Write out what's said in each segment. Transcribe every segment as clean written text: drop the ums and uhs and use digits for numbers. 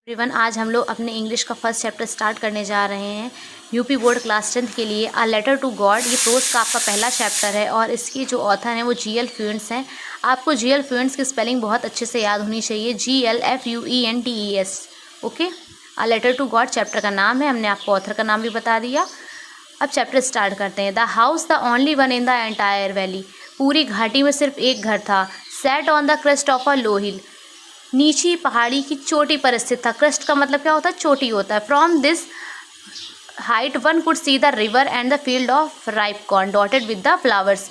Everyone, आज हम लोग अपने इंग्लिश का फर्स्ट चैप्टर स्टार्ट करने जा रहे हैं। यूपी बोर्ड क्लास 10th के लिए अ लेटर टू गॉड, ये प्रोज का आपका पहला चैप्टर है और इसकी जो ऑथर हैं वो GL फ्यूएंट्स हैं। आपको GL फ्यूएंट्स की स्पेलिंग बहुत अच्छे से याद होनी चाहिए, GLFUENTES। Okay, a letter to God chapter का नाम है, हमने आपको ऑथर का नाम भी बता दिया। अब चैप्टर स्टार्ट करते हैं। The house the only one in the entire valley, पूरी घाटी में सिर्फ एक घर था। Set on the crest of a low hill, नीची पहाड़ी की चोटी पर स्थित था। क्रस्ट का मतलब क्या होता है? चोटी होता है। From this height one could see the river and the field of ripe corn dotted with the flowers.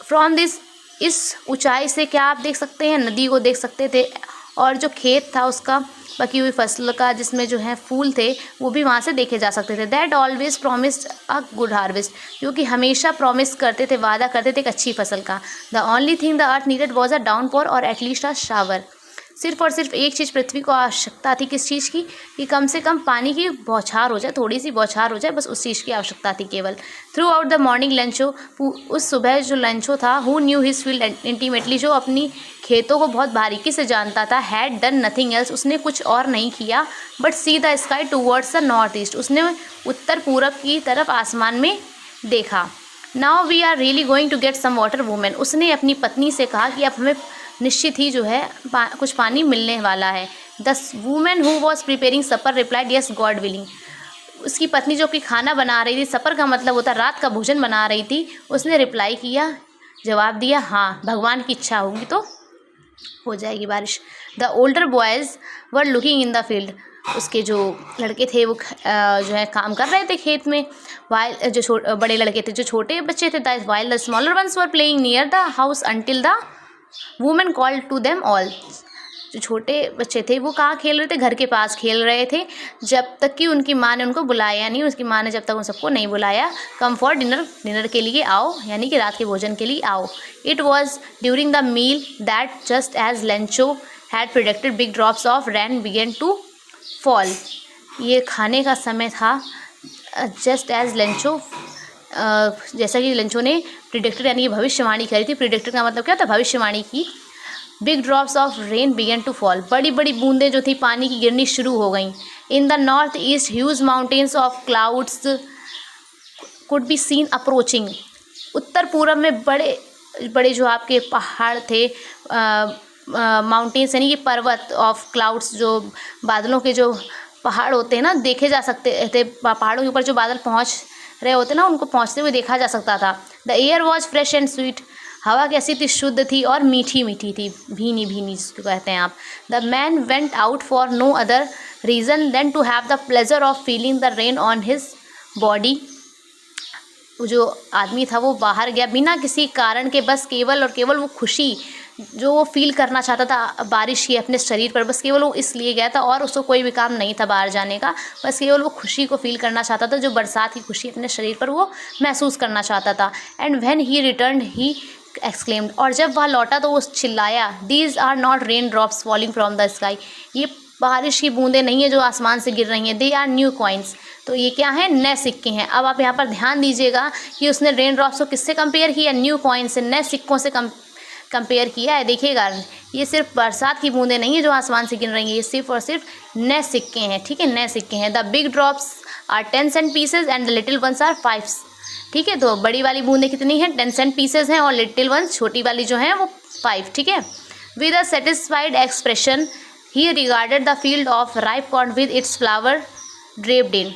From this, इस ऊंचाई से क्या आप देख सकते हैं? नदी को देख सकते थे और जो खेत था उसका पकी हुई फसल का जिसमें जो है फूल थे वो भी वहाँ से देखे जा सकते थे। That always promised a good harvest, क्योंकि हमेशा प्रॉमिस करते थे, वादा करते थे एक अच्छी फसल का। The only thing the earth needed was a downpour और एटलीस्ट अ शावर, सिर्फ और सिर्फ एक चीज़ पृथ्वी को आवश्यकता थी। किस चीज़ की? कि कम से कम पानी की बौछार हो जाए, थोड़ी सी बौछार हो जाए, बस उस चीज़ की आवश्यकता थी केवल। थ्रू आउट द मॉर्निंग लंचो, उस सुबह जो लंचो था, who knew his field intimately, जो अपनी खेतों को बहुत बारीकी से जानता था, हैड डन नथिंग एल्स, उसने कुछ और नहीं किया, but see the sky towards the north east, उसने उत्तर पूरब की तरफ आसमान में देखा। Now we are really going to get some water women, उसने अपनी पत्नी से कहा कि अब हमें निश्चित ही जो है कुछ पानी मिलने वाला है। The women who was preparing supper replied yes God willing, उसकी पत्नी जो कि खाना बना रही थी, सपर का मतलब होता है रात का भोजन बना रही थी, उसने रिप्लाई किया, जवाब दिया, हाँ भगवान की इच्छा होगी तो हो जाएगी बारिश। The older boys were looking in the field, उसके जो लड़के थे वो जो है काम कर रहे थे खेत में। वाइल जो बड़े लड़के थे, जो छोटे बच्चे थे, while the smaller ones were playing near the house until the women called to them all, जो छोटे बच्चे थे वो कहाँ खेल रहे थे? घर के पास खेल रहे थे, जब तक कि उनकी माँ ने उनको बुलाया नहीं। उसकी माँ ने जब तक उन सबको नहीं बुलाया। कम फॉर डिनर, डिनर के लिए आओ, यानी कि रात के भोजन के लिए आओ। It was during the meal that just as Lencho had predicted big drops of rain began to fall, ये खाने का समय था। जस्ट एज लेंचो, जैसा कि लेंचो ने प्रिडिक्टेड यानी कि भविष्यवाणी करी थी। प्रिडिक्टेड का मतलब क्या था? भविष्यवाणी की। Big drops of rain began to fall, बड़ी बड़ी बूंदें जो थी पानी की गिरनी शुरू हो गई। In the north east huge mountains of clouds could be seen approaching, उत्तर पूरब में बड़े बड़े जो आपके पहाड़ थे, माउंटेन्स यानी कि पर्वत, ऑफ क्लाउड्स जो बादलों के जो पहाड़ होते हैं ना, देखे जा सकते थे। पहाड़ों के ऊपर जो बादल पहुँच रहे होते ना, उनको पहुँचते हुए देखा जा सकता था। The air was fresh and sweet, हवा कैसी थी? शुद्ध थी और मीठी मीठी थी, भीनी भीनी जिसको कहते हैं आप। The man went out for no other reason than to have the pleasure of feeling the rain on his body, जो आदमी था वो बाहर गया बिना किसी कारण के, बस केवल और केवल वो खुशी जो वो फील करना चाहता था बारिश की अपने शरीर पर, बस केवल वो इसलिए गया था और उसको कोई भी काम नहीं था बाहर जाने का, बस केवल वो खुशी को फील करना चाहता था, जो बरसात की खुशी अपने शरीर पर वो महसूस करना चाहता था। And when he return he exclaimed, और जब वह लौटा तो वो चिल्लाया, these are not rain drops falling from the sky, ये बारिश की बूंदें नहीं है जो आसमान से गिर रही हैं, दे आर न्यू कॉइन्स, तो ये क्या है? नए सिक्के हैं। अब आप यहाँ पर ध्यान दीजिएगा कि उसने रेन ड्रॉप्स को किससे कंपेयर किया? न्यू कॉइन से, नए सिक्कों से कंपेयर किया है। देखिएगा, ये सिर्फ बरसात की बूंदें नहीं है जो आसमान से गिर रही हैं, ये सिर्फ और सिर्फ नए सिक्के हैं। ठीक है, नए सिक्के हैं। The big drops are 10 cent pieces and the little ones are 5। ठीक है, तो बड़ी वाली बूंदें कितनी हैं? 10 सेंट पीसेज हैं और लिटिल वंस छोटी वाली जो हैं वो 5। ठीक है। With a satisfied expression he regarded the field of ripe corn with its flower draped in,